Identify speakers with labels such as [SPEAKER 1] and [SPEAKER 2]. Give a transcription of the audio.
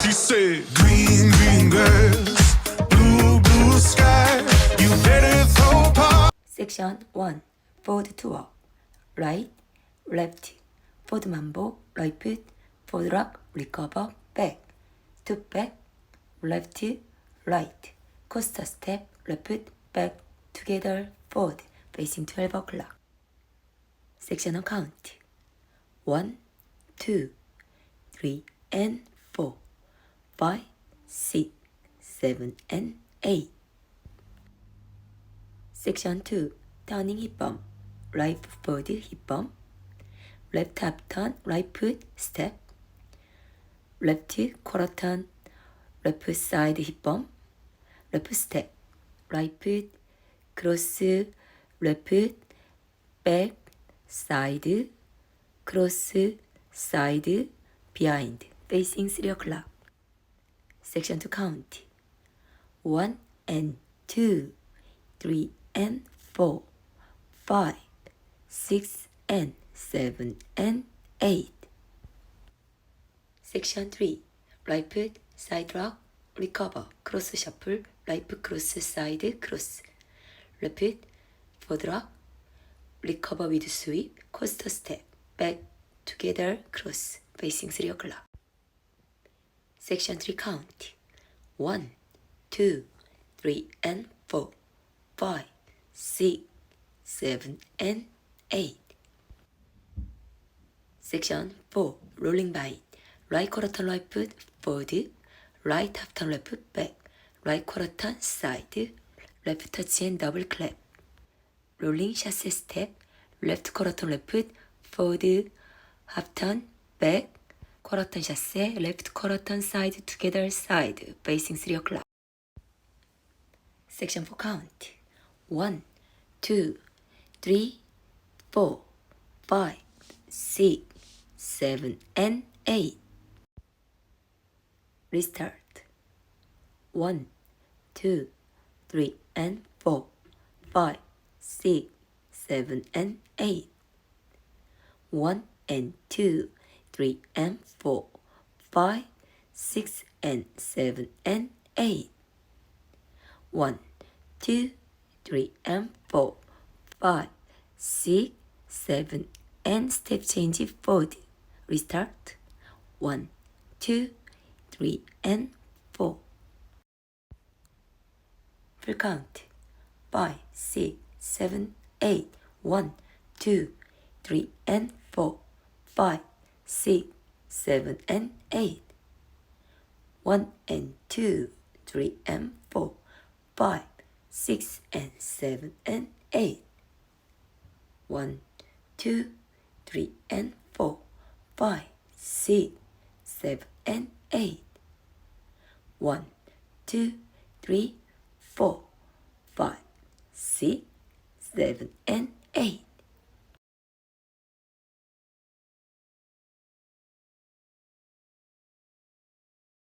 [SPEAKER 1] She said, green, green grass, blue, blue sky. You better throw party.
[SPEAKER 2] Section 1. Forward to walk. Right, left. Forward mambo, right foot. Forward rock, recover, back. Step back, left, right. Coaster step, left foot, back. Together, forward, facing 12 o'clock. Section on count. 1, 2, 3, and 4, 5, 6, 7, and 8. Section 2. Turning hip bump. Right foot forward hip bump. Left half turn, right foot step. Left quarter turn, left side hip bump. Left step. Right foot cross, left foot back, side, cross, side, behind, facing 3 o'clock. Section 2 count. 1 and 2, 3 and 4, 5, 6 and 7 and 8. Section 3. Right foot, side rock, recover, cross shuffle, right foot cross, side cross. Left foot, forward rock, recover with sweep, coaster step, back, together, cross, facing 3 o'clock. Section 3 count. 1, 2, 3 and 4, 5, 6, 7 and 8. Section 4. Rolling bight. Right quarter turn right foot forward, right half turn left foot back, right quarter turn side, left touch and double clap. Rolling chasse step, left quarter turn left foot forward, half turn back, quarter turn chasse, left quarter turn side together side, facing 3 o'clock. Section 4 count. 1, 2, 3, 4, 5, 6, 7 and 8. Restart. 1, 2, 3 and 4, 5, 6, 7 and 8. 1 and 2, 3 and 4, 5, 6 and 7 and 8. 1, 2, 3 and 4, 5, 6, 7 and step change forward. Restart. 1, 2, 3 and 4. Full count. 5, 6, 7, 8. 1, 2, 3 and 4, 5, 6, 7 and 8. 1 and 2, 3 and 4, 5, 6 and 7 and 8. 1, 2, 3 and 4, 5, 6, 7 and 8. 1, 2, 3, 4, 5, 6, 7 and 8.